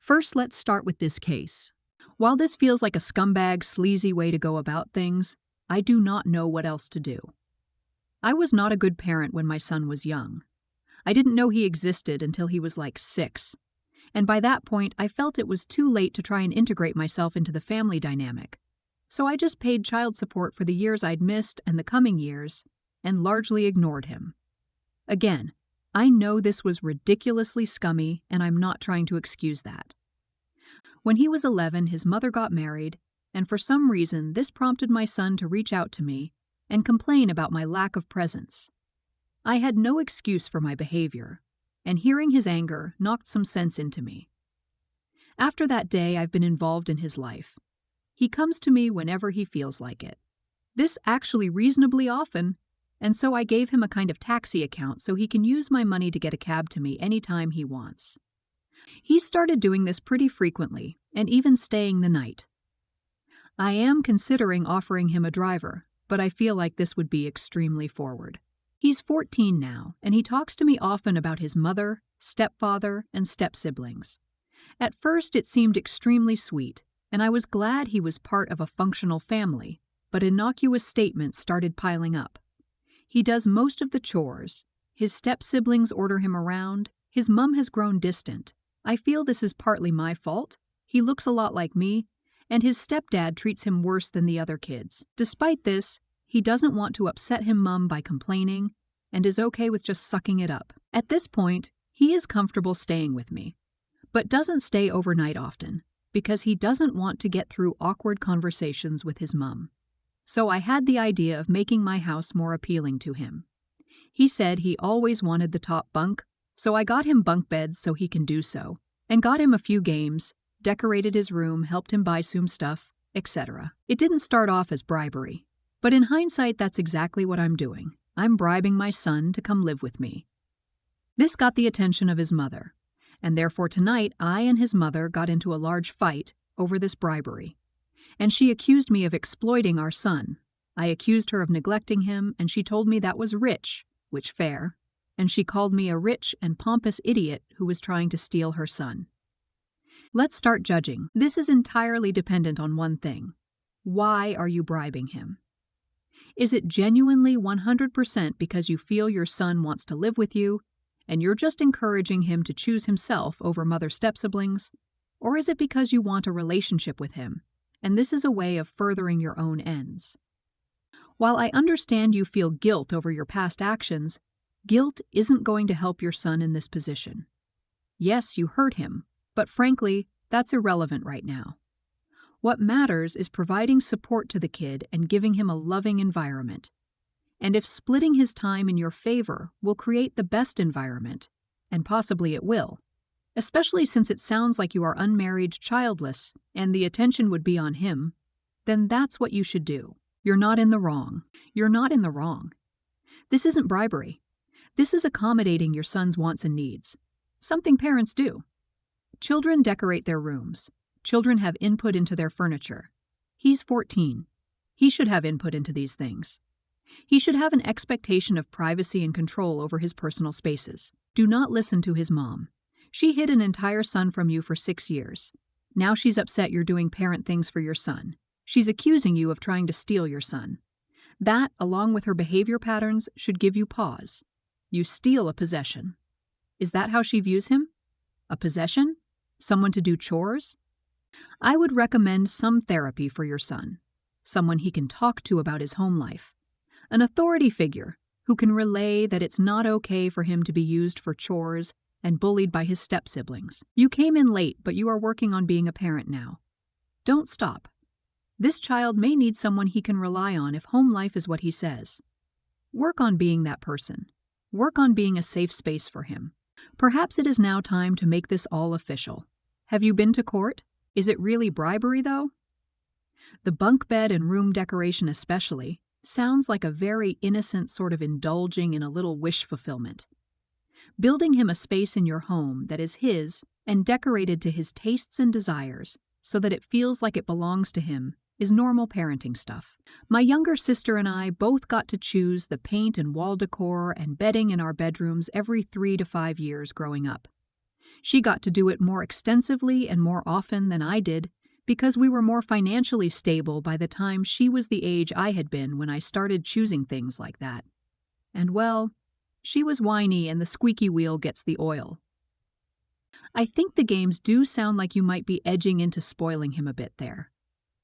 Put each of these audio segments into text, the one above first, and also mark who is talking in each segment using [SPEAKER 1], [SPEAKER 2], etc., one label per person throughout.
[SPEAKER 1] First, let's start with this case.
[SPEAKER 2] While this feels like a scumbag, sleazy way to go about things, I do not know what else to do. I was not a good parent when my son was young. I didn't know he existed until he was like 6. And by that point, I felt it was too late to try and integrate myself into the family dynamic. So I just paid child support for the years I'd missed and the coming years, and largely ignored him. Again, I know this was ridiculously scummy, and I'm not trying to excuse that. When he was 11, his mother got married, and for some reason, this prompted my son to reach out to me and complain about my lack of presence. I had no excuse for my behavior, and hearing his anger knocked some sense into me. After that day, I've been involved in his life. He comes to me whenever he feels like it. This actually reasonably often, and so I gave him a kind of taxi account so he can use my money to get a cab to me anytime he wants. He started doing this pretty frequently, and even staying the night. I am considering offering him a driver, but I feel like this would be extremely forward. He's 14 now, and he talks to me often about his mother, stepfather, and step-siblings. At first, it seemed extremely sweet, and I was glad he was part of a functional family, but innocuous statements started piling up. He does most of the chores. His step-siblings order him around. His mom has grown distant. I feel this is partly my fault. He looks a lot like me, and his stepdad treats him worse than the other kids. Despite this, he doesn't want to upset him mom by complaining and is okay with just sucking it up. At this point, he is comfortable staying with me, but doesn't stay overnight often because he doesn't want to get through awkward conversations with his mom. So I had the idea of making my house more appealing to him. He said he always wanted the top bunk, so I got him bunk beds so he can do so, and got him a few games, decorated his room, helped him buy some stuff, etc. It didn't start off as bribery, but in hindsight that's exactly what I'm doing. I'm bribing my son to come live with me. This got the attention of his mother, and therefore tonight I and his mother got into a large fight over this bribery. And she accused me of exploiting our son. I accused her of neglecting him, and she told me that was rich, which fair, and she called me a rich and pompous idiot who was trying to steal her son. Let's start judging. This is entirely dependent on one thing. Why are you bribing him? Is it genuinely 100% because you feel your son wants to live with you, and you're just encouraging him to choose himself over mother step-siblings? Or is it because you want a relationship with him, and this is a way of furthering your own ends? While I understand you feel guilt over your past actions, guilt isn't going to help your son in this position. Yes, you hurt him, but frankly, that's irrelevant right now. What matters is providing support to the kid and giving him a loving environment. And if splitting his time in your favor will create the best environment, and possibly it will, especially since it sounds like you are unmarried, childless, and the attention would be on him, then that's what you should do. You're not in the wrong. You're not in the wrong. This isn't bribery. This is accommodating your son's wants and needs, something parents do. Children decorate their rooms. Children have input into their furniture. He's 14. He should have input into these things. He should have an expectation of privacy and control over his personal spaces. Do not listen to his mom. She hid an entire son from you for 6 years. Now she's upset you're doing parent things for your son. She's accusing you of trying to steal your son. That, along with her behavior patterns, should give you pause. You steal a possession. Is that how she views him? A possession? Someone to do chores? I would recommend some therapy for your son. Someone he can talk to about his home life. An authority figure who can relay that it's not okay for him to be used for chores and bullied by his step-siblings. You came in late, but you are working on being a parent now. Don't stop. This child may need someone he can rely on if home life is what he says. Work on being that person. Work on being a safe space for him. Perhaps it is now time to make this all official. Have you been to court? Is it really bribery, though? The bunk bed and room decoration especially sounds like a very innocent sort of indulging in a little wish fulfillment. Building him a space in your home that is his and decorated to his tastes and desires so that it feels like it belongs to him is normal parenting stuff. My younger sister and I both got to choose the paint and wall decor and bedding in our bedrooms every 3 to 5 years growing up. She got to do it more extensively and more often than I did because we were more financially stable by the time she was the age I had been when I started choosing things like that. And well, she was whiny and the squeaky wheel gets the oil. I think the games do sound like you might be edging into spoiling him a bit there.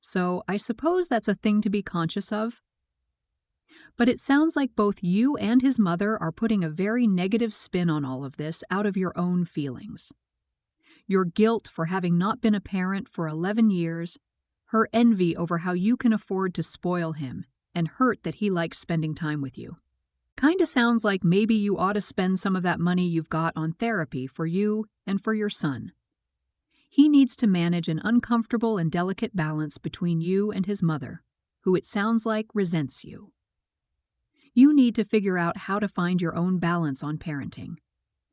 [SPEAKER 2] So I suppose that's a thing to be conscious of. But it sounds like both you and his mother are putting a very negative spin on all of this out of your own feelings. Your guilt for having not been a parent for 11 years, her envy over how you can afford to spoil him, and hurt that he likes spending time with you. Kinda sounds like maybe you ought to spend some of that money you've got on therapy for you and for your son. He needs to manage an uncomfortable and delicate balance between you and his mother, who it sounds like resents you. You need to figure out how to find your own balance on parenting,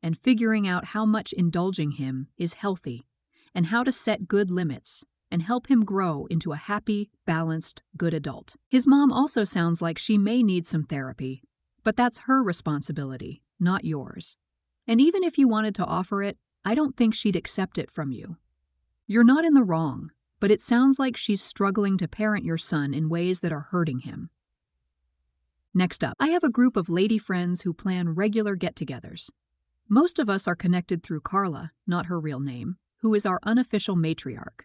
[SPEAKER 2] and figuring out how much indulging him is healthy, and how to set good limits and help him grow into a happy, balanced, good adult. His mom also sounds like she may need some therapy, but that's her responsibility, not yours. And even if you wanted to offer it, I don't think she'd accept it from you. You're not in the wrong, but it sounds like she's struggling to parent your son in ways that are hurting him. Next up, I have a group of lady friends who plan regular get-togethers. Most of us are connected through Carla, not her real name, who is our unofficial matriarch.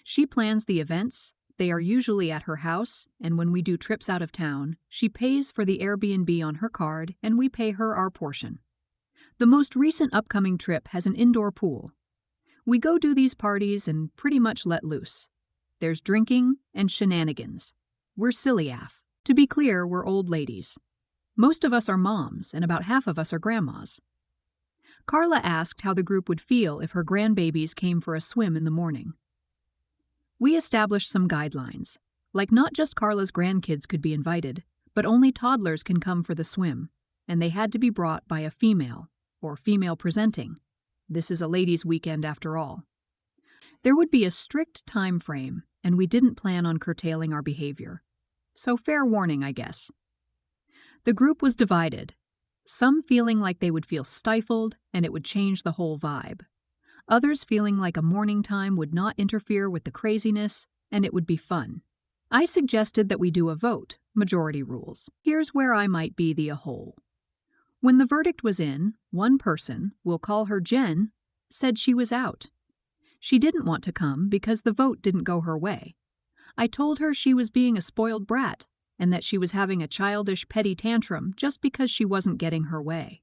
[SPEAKER 2] She plans the events, they are usually at her house, and when we do trips out of town, she pays for the Airbnb on her card and we pay her our portion. The most recent upcoming trip has an indoor pool. We go do these parties and pretty much let loose. There's drinking and shenanigans. We're silly AF. To be clear, we're old ladies. Most of us are moms and about half of us are grandmas. Carla asked how the group would feel if her grandbabies came for a swim in the morning. We established some guidelines, like not just Carla's grandkids could be invited, but only toddlers can come for the swim, and they had to be brought by a female, or female presenting. This is a ladies' weekend after all. There would be a strict time frame, and we didn't plan on curtailing our behavior. So fair warning, I guess. The group was divided, some feeling like they would feel stifled and it would change the whole vibe. Others feeling like a morning time would not interfere with the craziness and it would be fun. I suggested that we do a vote, majority rules. Here's where I might be the hole. When the verdict was in, one person, we'll call her Jen, said she was out. She didn't want to come because the vote didn't go her way. I told her she was being a spoiled brat and that she was having a childish, petty tantrum just because she wasn't getting her way.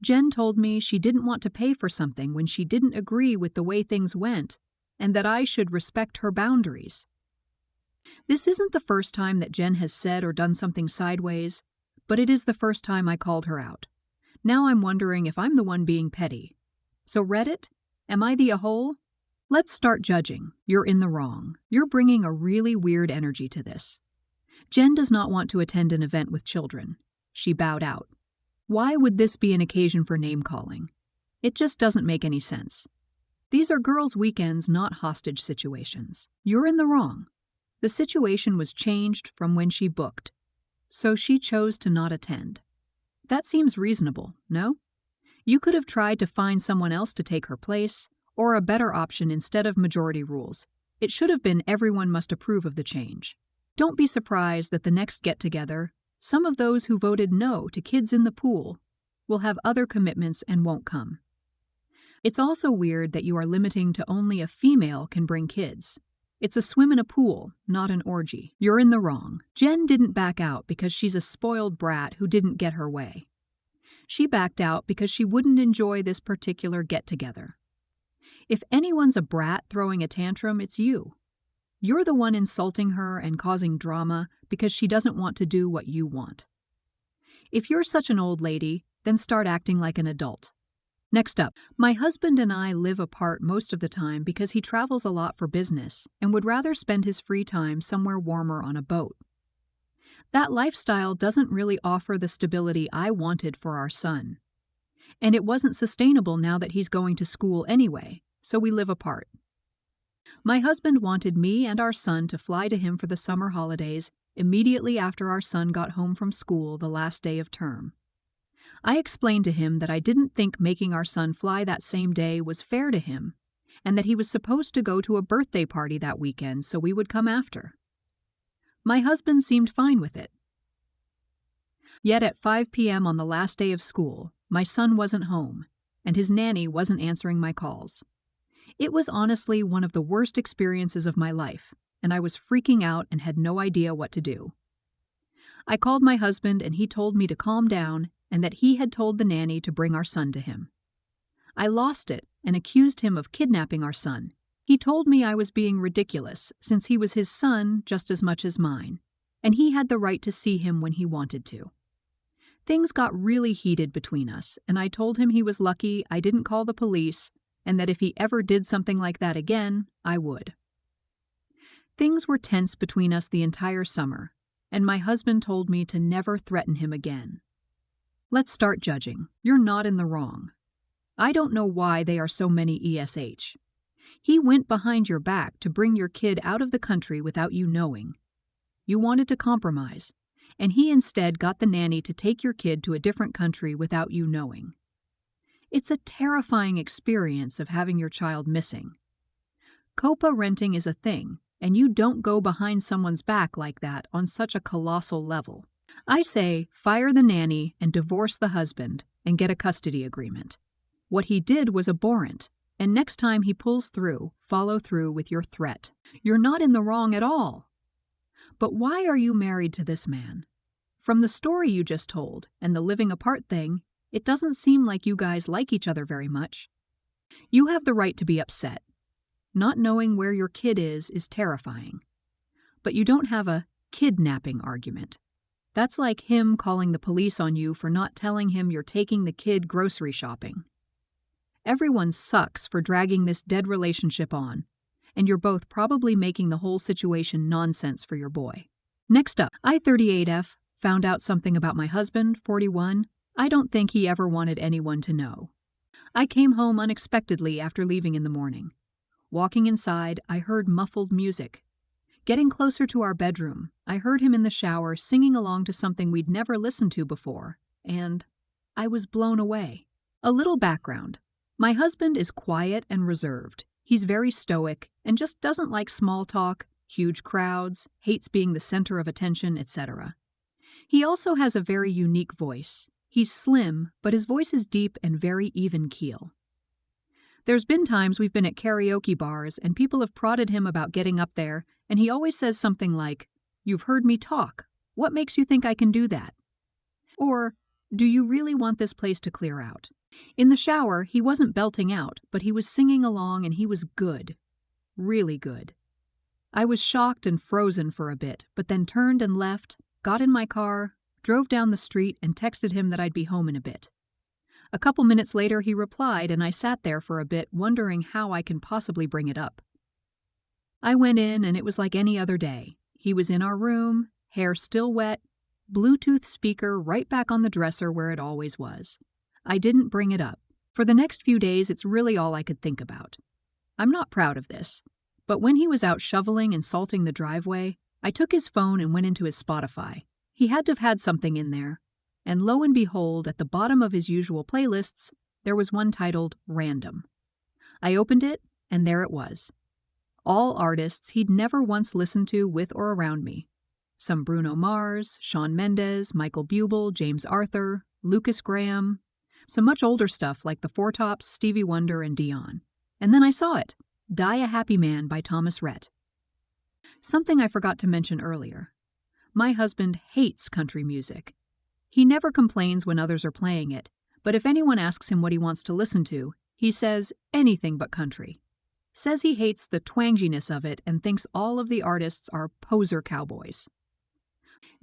[SPEAKER 2] Jen told me she didn't want to pay for something when she didn't agree with the way things went and that I should respect her boundaries. This isn't the first time that Jen has said or done something sideways, but it is the first time I called her out. Now I'm wondering if I'm the one being petty. So Reddit, AmITheA Hole? Let's start judging. You're in the wrong. You're bringing a really weird energy to this. Jen does not want to attend an event with children. She bowed out. Why would this be an occasion for name-calling? It just doesn't make any sense. These are girls' weekends, not hostage situations. You're in the wrong. The situation was changed from when she booked, so she chose to not attend. That seems reasonable, no? You could have tried to find someone else to take her place, or a better option instead of majority rules. It should have been everyone must approve of the change. Don't be surprised that the next get-together, some of those who voted no to kids in the pool will have other commitments and won't come. It's also weird that you are limiting to only a female can bring kids. It's a swim in a pool, not an orgy. You're in the wrong. Jen didn't back out because she's a spoiled brat who didn't get her way. She backed out because she wouldn't enjoy this particular get-together. If anyone's a brat throwing a tantrum, it's you. You're the one insulting her and causing drama because she doesn't want to do what you want. If you're such an old lady, then start acting like an adult. Next up, my husband and I live apart most of the time because he travels a lot for business and would rather spend his free time somewhere warmer on a boat. That lifestyle doesn't really offer the stability I wanted for our son. And it wasn't sustainable now that he's going to school anyway, so we live apart. My husband wanted me and our son to fly to him for the summer holidays immediately after our son got home from school the last day of term. I explained to him that I didn't think making our son fly that same day was fair to him, and that he was supposed to go to a birthday party that weekend, so we would come after. My husband seemed fine with it. Yet at 5 p.m. on the last day of school, my son wasn't home, and his nanny wasn't answering my calls. It was honestly one of the worst experiences of my life, and I was freaking out and had no idea what to do. I called my husband and he told me to calm down and that he had told the nanny to bring our son to him. I lost it and accused him of kidnapping our son. He told me I was being ridiculous since he was his son just as much as mine, and he had the right to see him when he wanted to. Things got really heated between us, and I told him he was lucky I didn't call the police and that if he ever did something like that again, I would. Things were tense between us the entire summer, and my husband told me to never threaten him again. Let's start judging. You're not in the wrong. I don't know why they are so many ESH. He went behind your back to bring your kid out of the country without you knowing. You wanted to compromise, and he instead got the nanny to take your kid to a different country without you knowing. It's a terrifying experience of having your child missing. COPA renting is a thing, and you don't go behind someone's back like that on such a colossal level. I say fire the nanny and divorce the husband and get a custody agreement. What he did was abhorrent, and next time he pulls through, follow through with your threat. You're not in the wrong at all. But why are you married to this man? From the story you just told and the living apart thing, it doesn't seem like you guys like each other very much. You have the right to be upset. Not knowing where your kid is terrifying. But you don't have a kidnapping argument. That's like him calling the police on you for not telling him you're taking the kid grocery shopping. Everyone sucks for dragging this dead relationship on, and you're both probably making the whole situation nonsense for your boy. Next up, I-38F found out something about my husband, 41. I don't think he ever wanted anyone to know. I came home unexpectedly after leaving in the morning. Walking inside, I heard muffled music. Getting closer to our bedroom, I heard him in the shower singing along to something we'd never listened to before, and I was blown away. A little background. My husband is quiet and reserved. He's very stoic and just doesn't like small talk, huge crowds, hates being the center of attention, etc. He also has a very unique voice. He's slim, but his voice is deep and very even keel. There's been times we've been at karaoke bars and people have prodded him about getting up there, and he always says something like, "You've heard me talk. What makes you think I can do that?" Or, "Do you really want this place to clear out?" In the shower, he wasn't belting out, but he was singing along and he was good. Really good. I was shocked and frozen for a bit, but then turned and left, got in my car, drove down the street, and texted him that I'd be home in a bit. A couple minutes later, he replied, and I sat there for a bit, wondering how I can possibly bring it up. I went in, and it was like any other day. He was in our room, hair still wet, Bluetooth speaker right back on the dresser where it always was. I didn't bring it up. For the next few days, it's really all I could think about. I'm not proud of this, but when he was out shoveling and salting the driveway, I took his phone and went into his Spotify. He had to have had something in there. And lo and behold, at the bottom of his usual playlists, there was one titled Random. I opened it, and there it was. All artists he'd never once listened to with or around me. Some Bruno Mars, Shawn Mendes, Michael Bublé, James Arthur, Lucas Graham, some much older stuff like the Four Tops, Stevie Wonder, and Dion. And then I saw it, Die a Happy Man by Thomas Rhett. Something I forgot to mention earlier. My husband hates country music. He never complains when others are playing it, but if anyone asks him what he wants to listen to, he says anything but country. Says he hates the twanginess of it and thinks all of the artists are poser cowboys.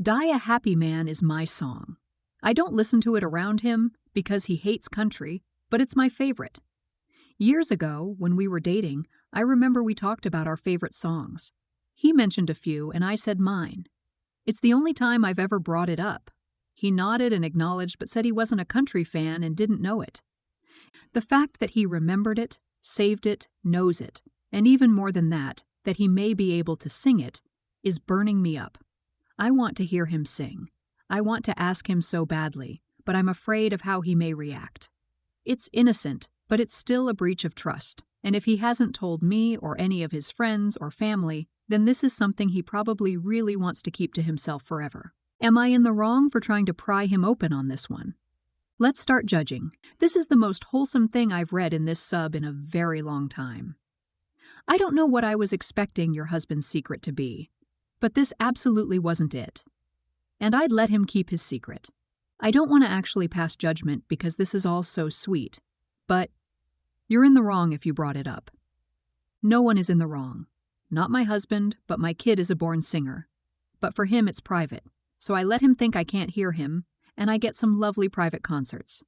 [SPEAKER 2] Die a Happy Man is my song. I don't listen to it around him because he hates country, but it's my favorite. Years ago, when we were dating, I remember we talked about our favorite songs. He mentioned a few and I said mine. It's the only time I've ever brought it up. He nodded and acknowledged but said he wasn't a country fan and didn't know it. The fact that he remembered it, saved it, knows it, and even more than that he may be able to sing it, is burning me up. I want to hear him sing. I want to ask him so badly, but I'm afraid of how he may react. It's innocent, but it's still a breach of trust, and if he hasn't told me or any of his friends or family, then this is something he probably really wants to keep to himself forever. Am I in the wrong for trying to pry him open on this one? Let's start judging. This is the most wholesome thing I've read in this sub in a very long time. I don't know what I was expecting your husband's secret to be, but this absolutely wasn't it. And I'd let him keep his secret. I don't want to actually pass judgment because this is all so sweet, but you're in the wrong if you brought it up. No one is in the wrong. Not my husband, but my kid is a born singer. But for him it's private, so I let him think I can't hear him, and I get some lovely private concerts.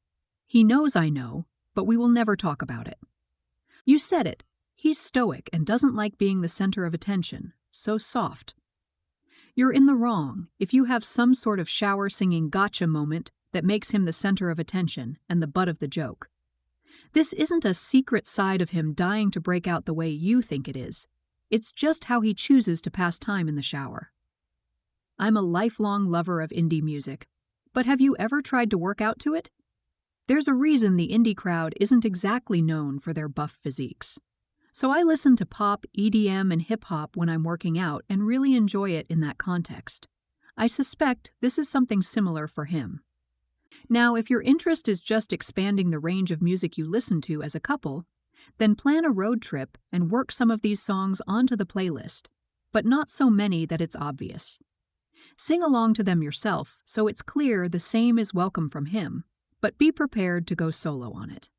[SPEAKER 2] He knows I know, but we will never talk about it. You said it. He's stoic and doesn't like being the center of attention, so soft. You're in the wrong if you have some sort of shower singing gotcha moment that makes him the center of attention and the butt of the joke. This isn't a secret side of him dying to break out the way you think it is. It's just how he chooses to pass time in the shower. I'm a lifelong lover of indie music, but have you ever tried to work out to it? There's a reason the indie crowd isn't exactly known for their buff physiques. So I listen to pop, EDM, and hip-hop when I'm working out and really enjoy it in that context. I suspect this is something similar for him. Now, if your interest is just expanding the range of music you listen to as a couple, then plan a road trip and work some of these songs onto the playlist, but not so many that it's obvious. Sing along to them yourself so it's clear the same is welcome from him, but be prepared to go solo on it.